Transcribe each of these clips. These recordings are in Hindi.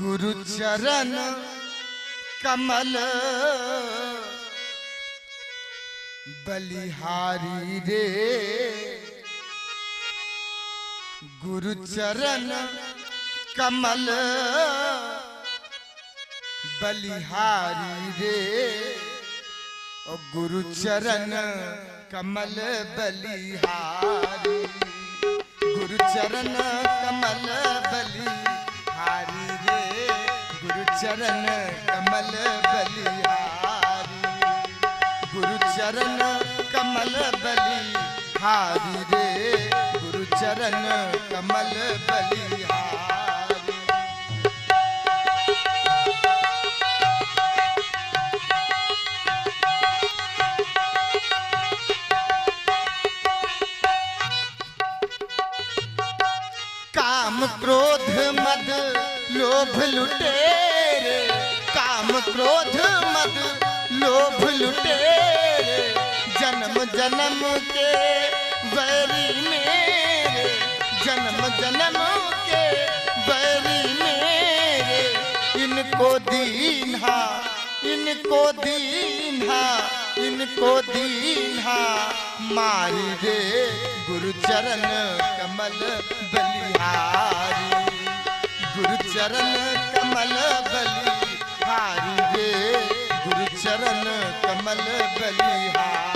गुरु चरण कमल बलिहारी रे, गुरु चरण कमल बलिहारी रे, और गुरु चरण कमल बलिहारी, गुरु चरण कमल बलिहारी रे, गुरु चरण कमल बलिहारी, गुरु चरण कमल बलिहारी रे, गुरु चरण कमल बलिहारी। काम क्रोध मद लोभ लुटेरे, काम क्रोध मद लोभ लुटेरे, जन्म जन्म के बैरी मेरे, जन्म जन्म के बैरी मेरे, इनको दीन्हा इनको दीन्हा इनको दीन्हा मारी रे, गुरु चरण कमल बलिहारी, गुरु चरण कमल बलिहारी रे, गुरु चरण कमल बलिहारी।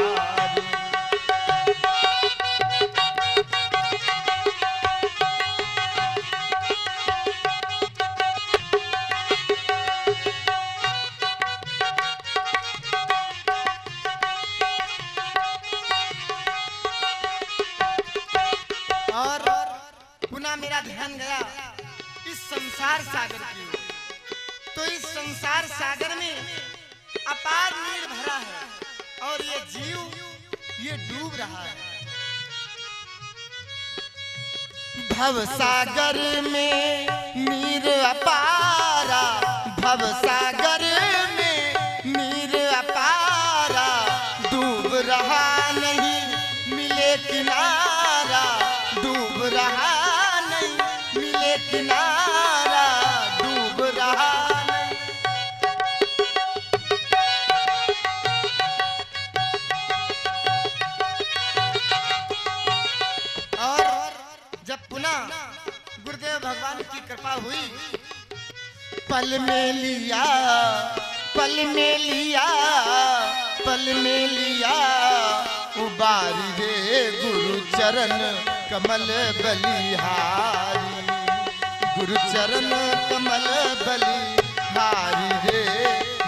और पुनः मेरा ध्यान गया इस संसार सागर की, तो इस संसार सागर में अपार नीर भरा है और ये जीव ये डूब रहा है। भव सागर में नीर अपारा, भव सागर में नीर अपारा, डूब रहा नहीं मिले किनारा, डूब रहा नहीं मिले किनारा, डूब रहा नहीं। और जब पुनः गुरुदेव भगवान की कृपा हुई, पल में लिया पल में लिया पल में लिया उबारी रे, गुरु चरण कमल बलिहारी, गुरु चरण कमल बलिहारी रे,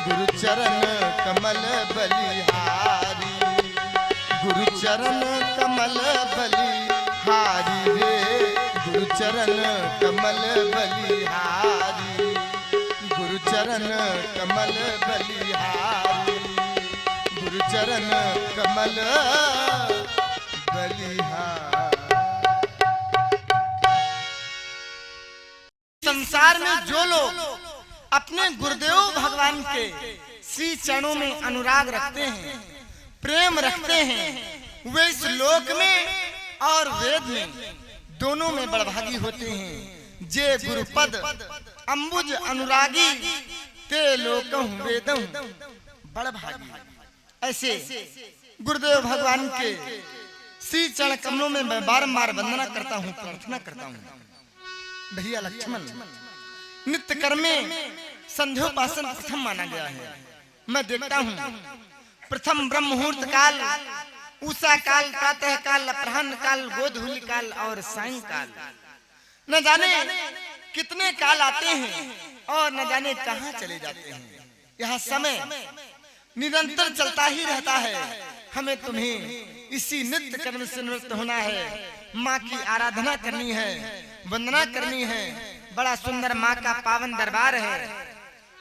गुरु चरण कमल बलिहारी, गुरु चरण कमल बलिहारी रे, गुरु चरण कमल बलिहारी, गुरु चरण कमल बलिहारी, गुरु चरण कमल बलिहारी। संसार में जो लोग अपने गुरुदेव भगवान के श्री चरणों में अनुराग रखते हैं, प्रेम रखते हैं, वे इस लोक में और वेद में दोनों में बड़भागी होते हैं। जे गुरुपद अंबुज अनुरागी ते लोकहु वेदहु बड़भागी। ऐसे गुरुदेव भगवान के श्री चरण कमलों में मैं बारंबार वंदना करता हूँ, प्रार्थना करता हूँ। भैया लक्ष्मण, नित्य कर्म में संध्योपासन प्रथम माना गया है। मैं देखता हूँ प्रथम ब्रह्म मुहूर्त काल, उषा काल, प्रातः काल, अपराह्न काल, गोधूलि काल और सायं काल, न जाने कितने काल आते हैं और न जाने कहाँ चले जाते हैं। यह समय निरंतर चलता ही रहता है। हमें तुम्हें इसी नित्य कर्म से निवृत्त होना है। माँ की आराधना करनी है, वंदना करनी है। बड़ा सुंदर माँ का पावन दरबार है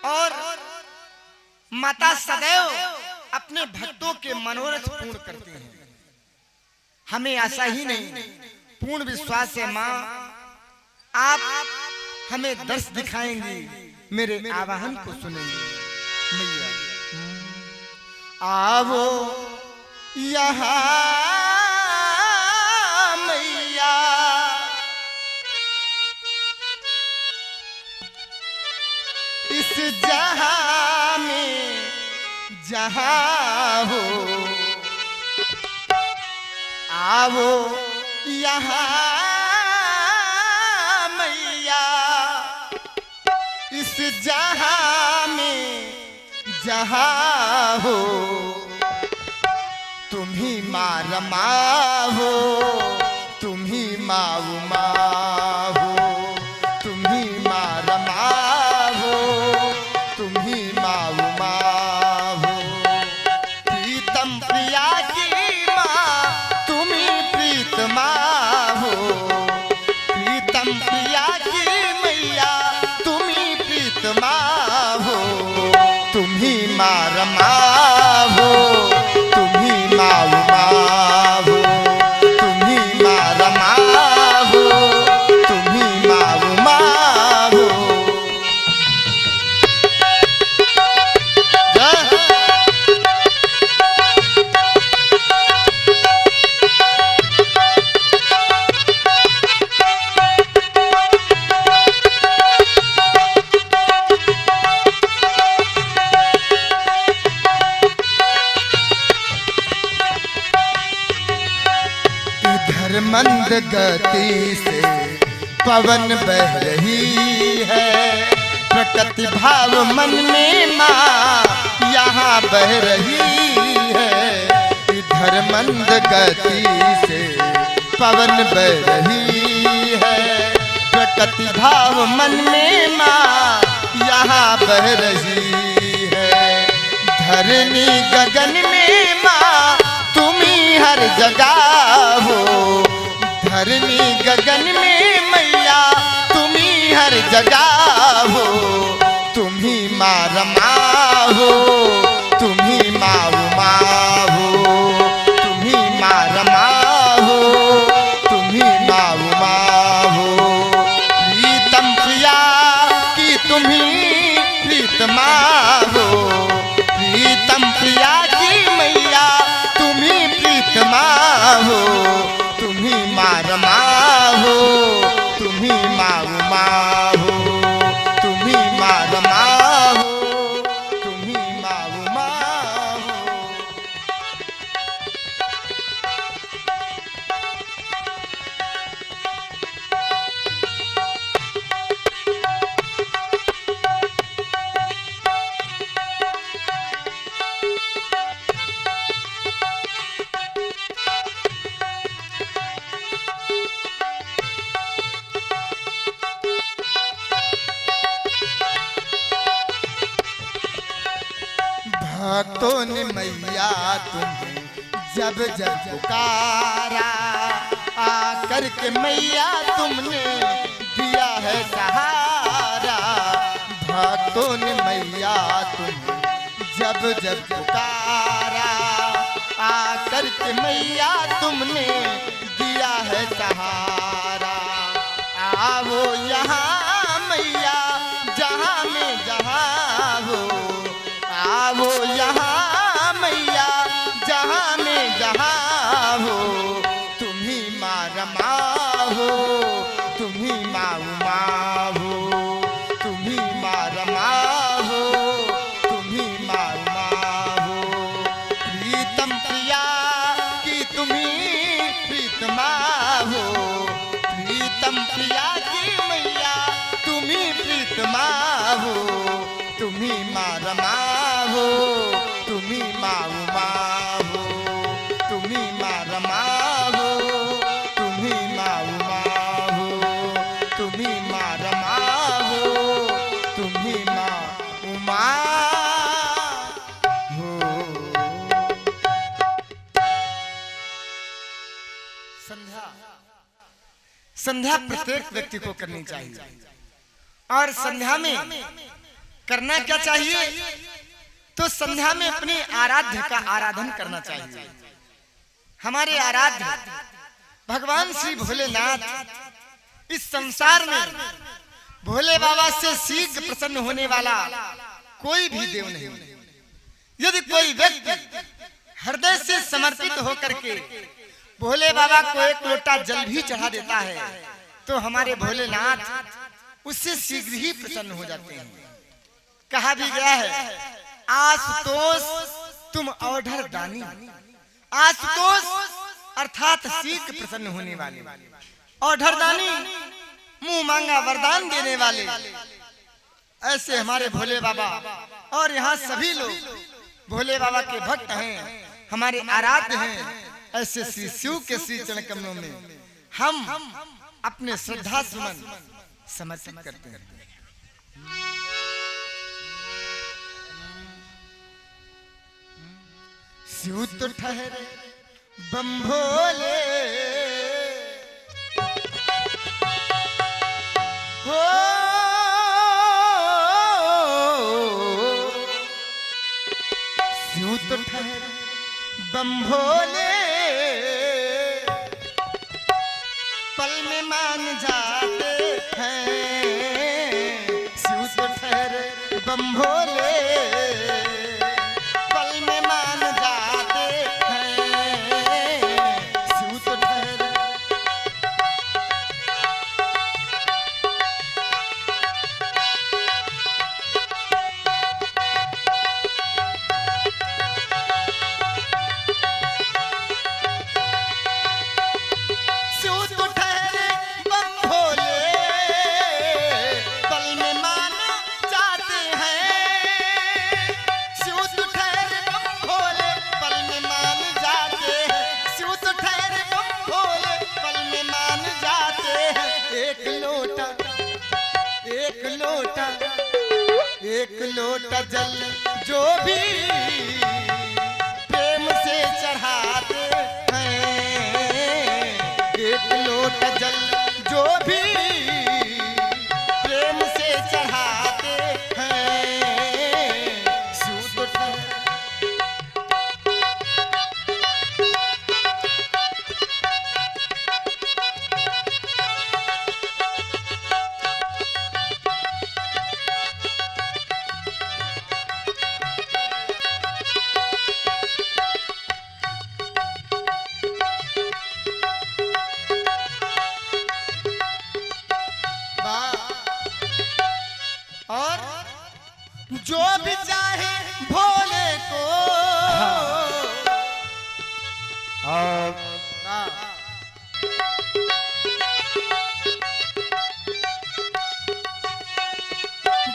और माता सदैव अपने भक्तों के मनोरथ पूर्ण करती हैं। हमें आशा ही नहीं, पूर्ण विश्वास है माँ आप हमें दर्श दिखाएंगी, मेरे आवाहन को सुनेंगी। मैया आवो यहाँ मैया, इस जहां में जहां हो आवो यहाँ मैया। इस जहां में जहां हो तुम ही माँ रमा हो, तुम ही माँ उमा हो, तुम ही माँ रमा हो, तुम ही माँ उमा हो। प्रीतम प्रिया की माँ तुम ही प्रीतमा हो, प्रीतम प्रिया की मैया तुम ही प्रीतमा हो, तुम ही माँ रमा हो, तुम ही माँ उमा हो, तुम ही माँ रमा हो, तुम ही माँ उमा हो। इधर मंद गति से पवन बह रही है, प्रकृति भाव मन में माँ यहाँ बह रही है। इधर मंद गति से पवन बह रही है, प्रकृति भाव मन में माँ यहाँ बह रही है। धरनी गगन में माँ तुम ही हर जगह हो, धरनी गगन में मैया तुम ही हर जगह हो, तुम ही माँ रमा हो, तुम ही माँ उमा हो, तुम ही माँ रमा हो, तुम ही माँ उमा हो। प्रीतम प्रिया की तुम ही प्रीतमा हो, प्रीतम प्रिया की मैया तुम ही प्रीतमा हो, तुम ही माँ रमा हो, तुम ही माँ उमा हो, तुम ही माँ रमा हो, तुम ही माँ उमा हो। भक्तों ने मैया तुम्हें जब जब पुकारा, आकर के मैया तुमने दिया है सहारा। भक्तों ने मैया तुम्हें जब जब पुकारा, आकर के मैया तुमने दिया है सहारा। आओ यहाँ मैया जहाँ में जहाँ हो, आवो यहाँ मैया जहाँ में जहाँ हो, तुम ही माँ रमा हो, तुम ही माँ उमा हो, तुम ही माँ रमा हो, तुम ही माँ उमा हो। प्रीतम प्रिया की तुम ही प्रीतमा हो, प्रीतम प्रिया की मैया तुम ही प्रीतमा हो, तुम ही माँ रमा हो, तुम ही माँ उमा हो, तुम ही माँ रमा हो, तुम ही माँ उमा हो, तुम ही माँ रमा हो, तुम ही माँ उमा हो। संध्या संध्या प्रत्येक व्यक्ति को करनी चाहिए, और संध्या में करना क्या चाहिए? तो संध्या में अपने आराध्य का आराधन करना चाहिए। हमारे आराध्य भगवान श्री भोलेनाथ, इस संसार में भोले बाबा से शीघ्र प्रसन्न होने वाला कोई भी देव नहीं। यदि कोई व्यक्ति हृदय से समर्पित होकर के भोले बाबा को एक लोटा जल भी चढ़ा देता है, तो हमारे भोलेनाथ उससे शीघ्र ही प्रसन्न हो जाते हैं। कहा भी गया है, आशुतोष तुम औढ़र दानी, आशुतोष अर्थात शीघ्र प्रसन्न होने वाले, औढ़र दानी मुंह मांगा वरदान देने वाले, ऐसे हमारे भोले बाबा। और यहाँ सभी लोग भोले बाबा के भक्त हैं, हमारे आराध्य हैं। ऐसे श्री शिव के श्री चरण कमलों में हम अपने श्रद्धा सुमन समर्पित करते हैं। शिव तो ठहरे बम भोले हो, शिव तो ठहरे बम भोले, पल में मान जाते हैं। शिव तो ठहरे बम भोले, पल में मान जाते हैं। शिव तो ठहरे एक लोटा जल जो भी प्रेम से चढ़ाते हैं, एक लोटा जल जो भी प्रेम से चढ़ाते हैं। शिव तो और जो भी चाहे भोले को,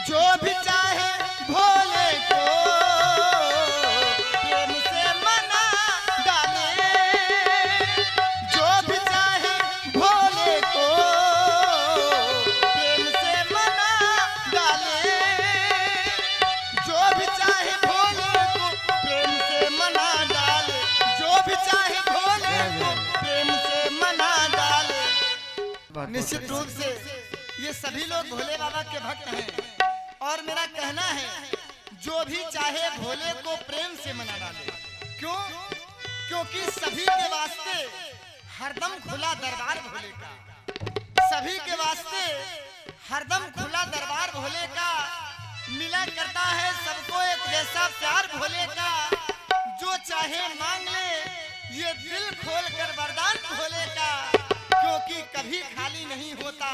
जो भी चाहे भोले को प्रेम से मना डाले, जो भी चाहे भोले को प्रेम से मना डाले, जो भी चाहे भोले को प्रेम से मना डाले, जो भी चाहे भोले को प्रेम से मना डाले। निश्चित रूप से ये सभी लोग भोले बाबा के भक्त हैं, और मेरा कहना है जो भी चाहे भोले को प्रेम से मना डाले। क्यों? क्योंकि सभी के वास्ते हरदम खुला दरबार भोले का, सभी के वास्ते हरदम खुला दरबार भोले का मिला करता है। सबको एक जैसा प्यार भोले का, जो चाहे मांग ले ये दिल खोल कर वरदान भोले का, क्योंकि कभी खाली नहीं होता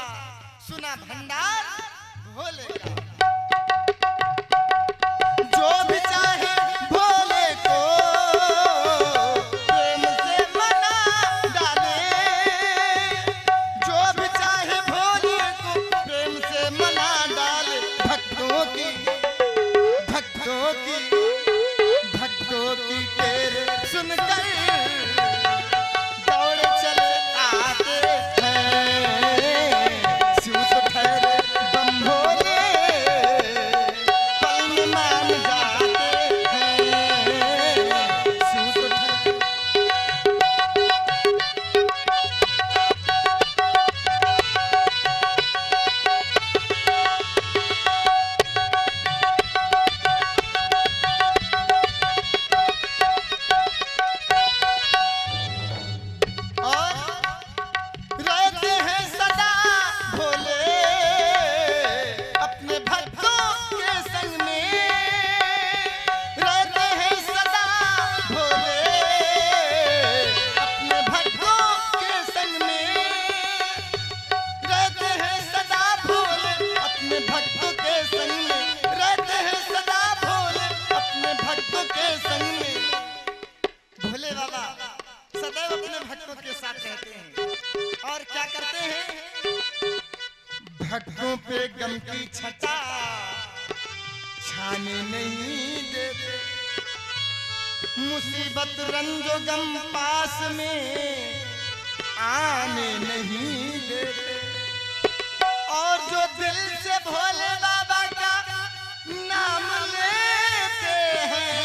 सुना भंडार भोले का। जो भी चाहे भोले को प्रेम से मना डाले, जो भी चाहे भोले को प्रेम से मना डाले। भक्तों की तेरे सुनकर दौड़ चले आते हैं। शिव तो ठहरे बम भोले, पल में मान जाते हैं। शिव तो ठहरे खाने नहीं देते, मुसीबत रंजो गम पास में आने नहीं देते। और जो दिल से भोले बाबा का नाम लेते हैं,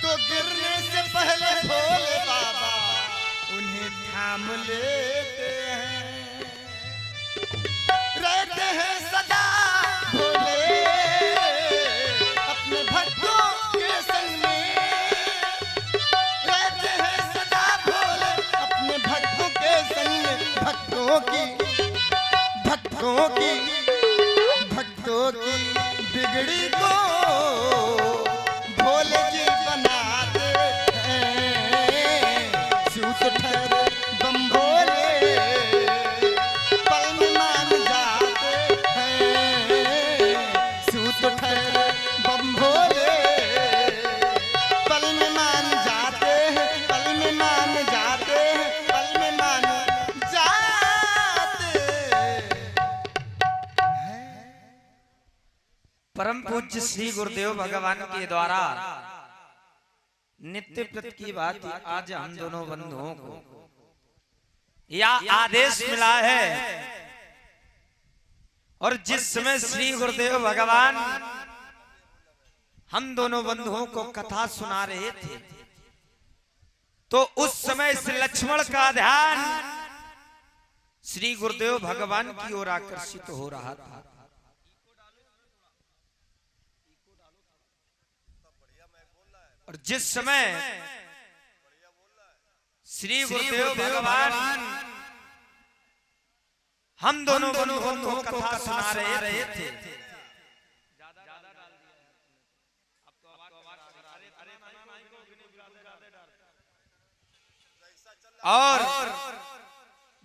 तो गिरने से पहले भोले बाबा उन्हें थाम लेते हैं। रहते हैं सदा भोले अपने भक्तों के संग में, रहते हैं सदा भोले अपने भक्तों के संग में। भक्तों की बिगड़ी को भोले जी बनाते हैं। सूत ठहरे बम भोले पल में मान जाते हैं। सूत ठहरे बम भोले पल में मान जाते हैं, पल में मान जाते हैं, पल में मान जाते हैं। परम पूज्य श्री गुरुदेव भगवान के द्वारा नित्य प्रति की बात आज हम दोनों बंधुओं को यह आदेश मिला है। और जिस समय श्री गुरुदेव भगवान हम दोनों बंधुओं को कथा सुना रहे थे, तो उस समय इस लक्ष्मण का ध्यान श्री गुरुदेव भगवान की ओर आकर्षित हो रहा था। और जिस समय श्री गुरुदेव भगवान हम दोनों बंधुओं को कथा सुना रहे थे, और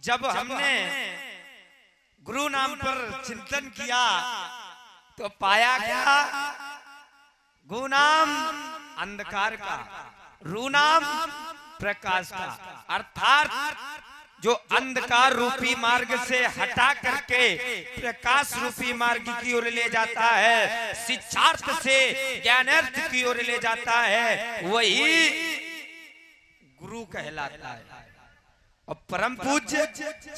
जब हमने गुरु नाम पर चिंतन किया तो पाया क्या? गु नाम अंधकार का, रू नाम प्रकाश का। अर्थात जो अंधकार रूपी मार्ग से हटा करके प्रकाश रूपी मार्ग की ओर ले जाता है, शिक्षार्थ से ज्ञानार्थ की ओर ले जाता है, वही गुरु कहलाता है। और परम पूज्य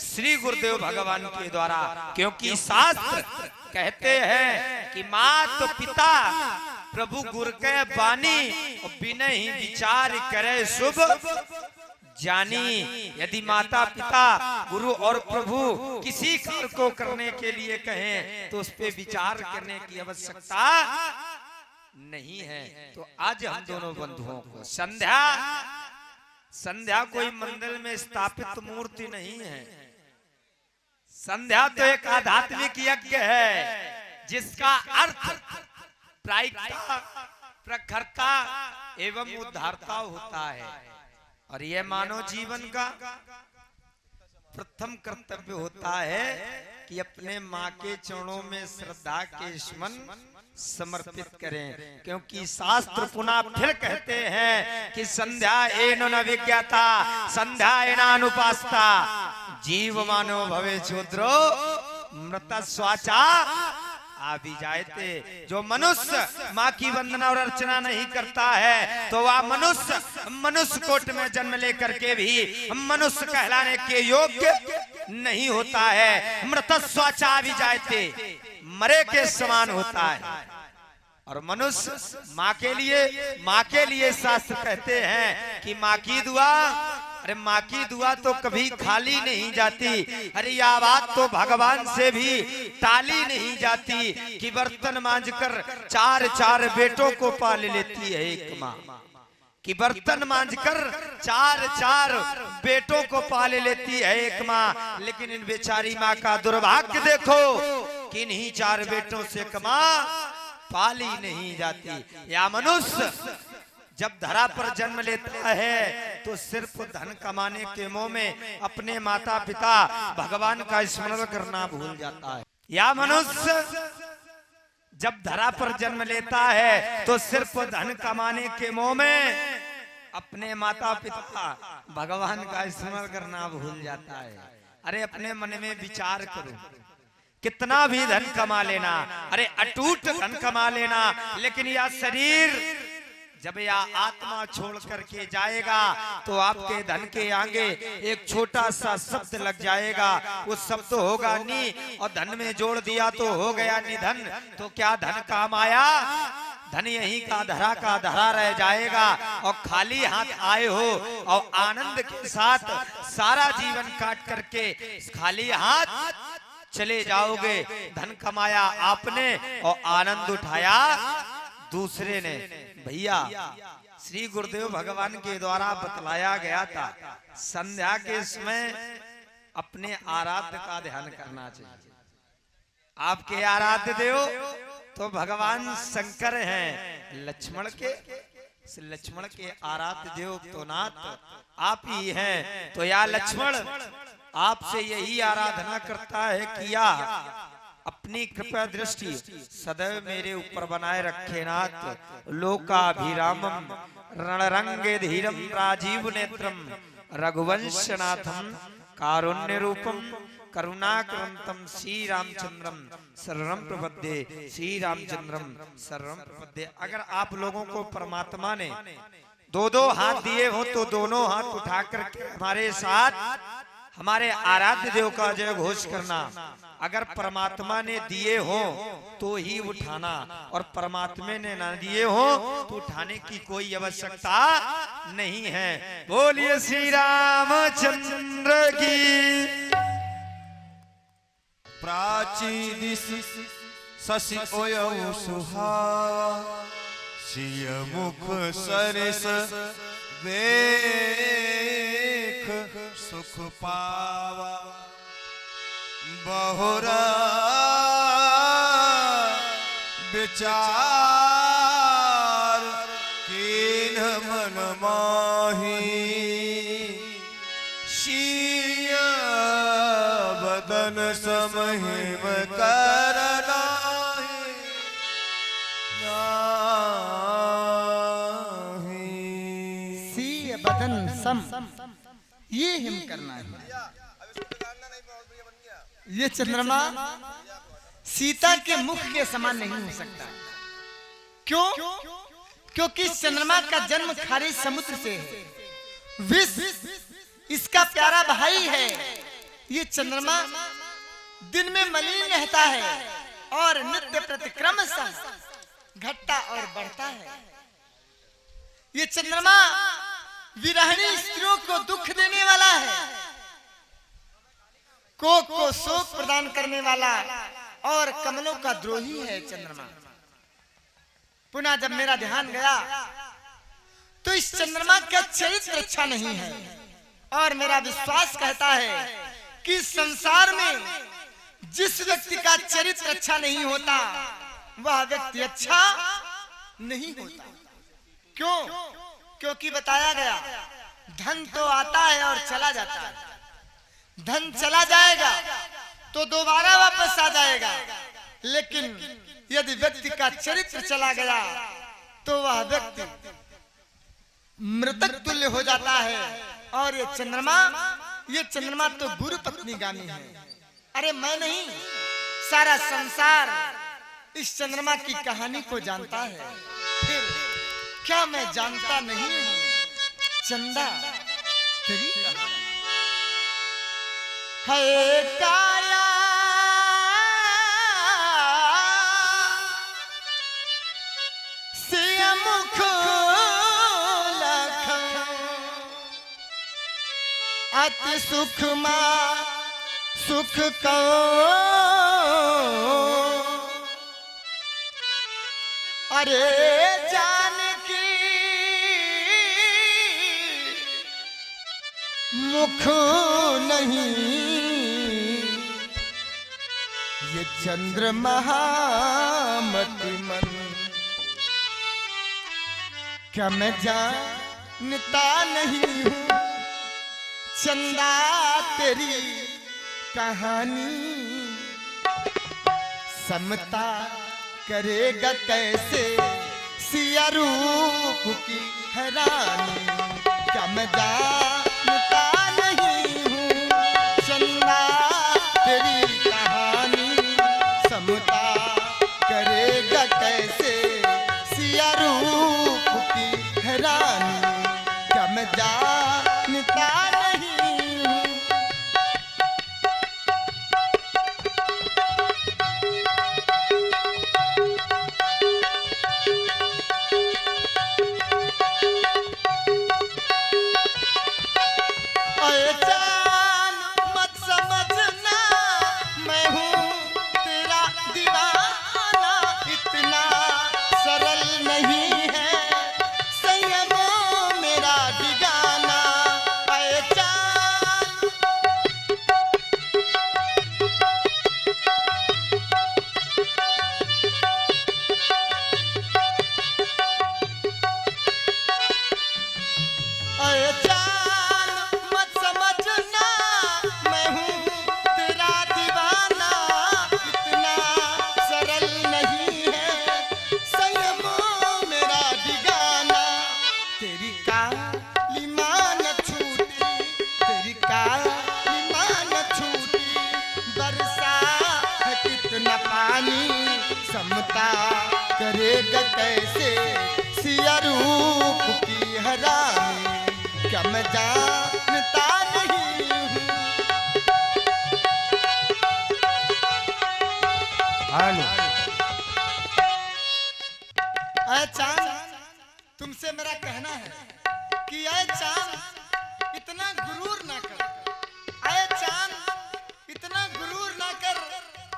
श्री गुरुदेव भगवान के द्वारा, क्योंकि शास्त्र कहते हैं कि मात पिता प्रभु गुरु के बानी, और बिना ही विचार करे शुभ जानी। यदि माता पिता गुरु और प्रभु किसी कार्य को करने के लिए कहें तो उस पे विचार करने की आवश्यकता नहीं है। तो आज हम दोनों बंधुओं को संध्या कोई मंदिर में स्थापित मूर्ति नहीं है। संध्या तो एक आध्यात्मिक यज्ञ है जिसका अर्थ प्रायिकता, प्रखरता एवं उद्धारता होता है। और यह मानव जीवन का प्रथम कर्तव्य होता है कि अपने माँ के चरणों में श्रद्धा के स्मरण समर्पित करें। क्योंकि शास्त्र पुनः फिर कहते हैं कि संध्या एन न विज्ञाता संध्या एनानुपास्ता जीव मानो भवे शूद्रो मृत स्वाचा आभिजायते। जो मनुष्य माँ की वंदना और अर्चना नहीं करता है तो वह मनुष्य कोट में जन्म लेकर के भी मनुष्य कहलाने के योग्य नहीं होता है। मृत स्वाचा आभिजायते, मरे के समान होता है। और मनुष्य माँ के लिए शास्त्र कहते हैं कि माँ की दुआ, अरे माँ की दुआ तो कभी खाली नहीं जाती। अरे यह बात तो भगवान से भी टाली नहीं जाती कि बर्तन मांजकर चार बेटों को पाल लेती है एक माँ, कि बर्तन मांजकर चार बेटों को पाल लेती है एक माँ। लेकिन इन बेचारी माँ का दुर्भाग्य देखो कि इन्हीं 4 बेटों से कमा पाली नहीं जाती। या मनुष्य जब धरा पर जन्म लेता है तो सिर्फ धन कमाने के मोह में अपने माता पिता भगवान का स्मरण करना भूल जाता है। या मनुष्य जब धरा पर जन्म लेता है तो सिर्फ धन कमाने के मोह में अपने माता पिता भगवान का स्मरण करना भूल जाता है। अरे अपने मन में विचार करो कितना भी धन कमा लेना, अरे अटूट धन कमा लेना, लेकिन यह शरीर जब यह आत्मा छोड़ करके जाएगा तो आपके धन के आगे एक छोटा सा शब्द लग जाएगा। वो शब्द होगा नी, और धन में जोड़ दिया तो हो गया निधन। तो क्या धन काम आया? धन यहीं का धरा रह जाएगा। और खाली हाथ आए हो और आनंद के साथ सारा जीवन काट करके खाली हाथ चले जाओगे। धन कमाया आपने और आनंद उठाया दूसरे ने। भैया, श्री गुरुदेव भगवान के द्वारा बतलाया गया था संध्या के समय अपने आराध्य का ध्यान करना चाहिए। आपके आराध्य देव तो भगवान शंकर हैं, लक्ष्मण के आराध्य देव तो नाथ आप ही हैं। तो या लक्ष्मण, आपसे यही आराधना करता है किया अपनी कृपा दृष्टि सदैव मेरे ऊपर बनाए रखे नाथ। लोकाभिरामम रणरंगे धीरम राजीव नेत्रम रघुवंशनाथम कारुण्य रूपम करुणाक्रंतम श्री रामचंद्रम शरणं प्रपद्ये, श्री रामचंद्रम शरणं प्रपद्ये। अगर आप लोगों को परमात्मा ने दो हाथ दिए हो तो दोनों हाथ उठा करके हमारे साथ हमारे आराध्य देव का जय घोष करना। अगर परमात्मा ने दिए हो तो ही उठाना, और परमात्मा ने ना दिए हो तो उठाने की कोई आवश्यकता नहीं है। बोलिए श्री रामचंद्र की। प्राची दिश शशि ओयौ सुहा, सिय मुख सरिस देख सुख पावा। बहुरा विचार कीन मन माही, सिय बदन समहिम करना सीय बदन सम, ये हिम करना है। ये चंद्रमा सीता के मुख के समान नहीं हो सकता। क्यों? क्योंकि चंद्रमा का जन्म खारी समुद्र से है। विष इसका प्यारा भाई है। ये चंद्रमा दिन में मलिन रहता है और नित्य प्रतिक्रम घटता और बढ़ता है। ये चंद्रमा विरहिणी स्त्रियों को दुख देने वाला है, कोक को शोक प्रदान करने वाला और कमलों का द्रोही है चंद्रमा। पुनः जब मेरा ध्यान गया तो इस चंद्रमा का चरित्र अच्छा नहीं है, और मेरा विश्वास कहता है कि संसार में जिस व्यक्ति का चरित्र अच्छा नहीं होता वह व्यक्ति अच्छा नहीं होता। क्यों? क्योंकि बताया गया धन तो आता है और चला जाता है। धन चला जाएगा तो दोबारा वापस आ जाएगा, लेकिन यदि व्यक्ति का चरित्र चला गया तो वह व्यक्ति मृतक तुल्य हो जाता है। और ये चंद्रमा तो गुरु पत्नीगामी है। अरे मैं नहीं, सारा संसार इस चंद्रमा की कहानी को जानता है। फिर क्या मैं जानता नहीं हूँ चंदा तेरी कहानी है। काया सिय मुख लख अति सुख मा सुख को अरे जानकी मुख नहीं ये चंद्रमा मति मन। क्या मैं जानता नहीं हूँ चंदा तेरी कहानी, समता करेगा कैसे सिया रूप की हैरानी। क्या मैं जानता नहीं हूँ चंदा तेरी कहानी, समता करेगा कैसे सिया रूप की हैरानी क्या मैं जानता नहीं हूँ। अये जान मत समझना मैं हूँ तेरा दीवाना, इतना सरल नहीं है संयमों मेरा ठिकाना। अये जान अये जान मत समझना मैं हूँ तेरा दीवाना, इतना सरल नहीं है संयमों मेरा ठिकाना। तेरी काली मान छूटी, तेरी काली मान छूटी, बरसा है कितना पानी समता करेगा कैसे सिया रूप की हैरानी क्या मैं जानता नहीं हूँ। ऐ चांद तुमसे मेरा कहना है कि ऐ चांद इतना गुरूर ना कर, ऐ चांद इतना गुरूर ना कर,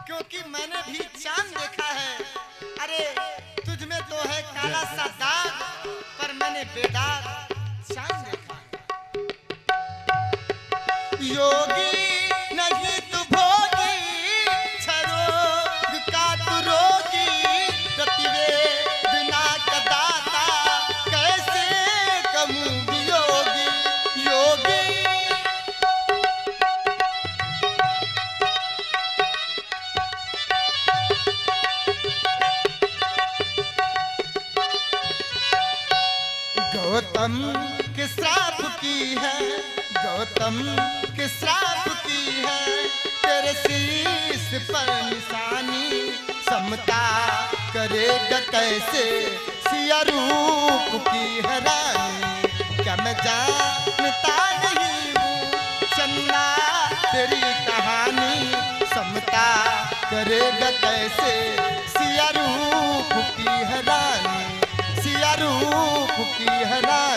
क्योंकि मैंने भी चांद देखा है। अरे तुझ में तो है काला सा दाग, पर मैंने बेदाग चांद देखा है। योगी नहीं तू भोगी, छरोग का तू रोगी, प्रतिवेदना का दाता कैसे कहूँ वियोगी। योगी गौतम के श्राप की है, गौतम के श्राप की है, तेरे शीश पर निशानी समता करेगा कैसे सिया रूप की हैरानी क्या मैं जानता नहीं हूँ। चन्ना तेरी कहानी समता करेगा कैसे सिया रूप की हैरानी, सिया रूप की हैरानी।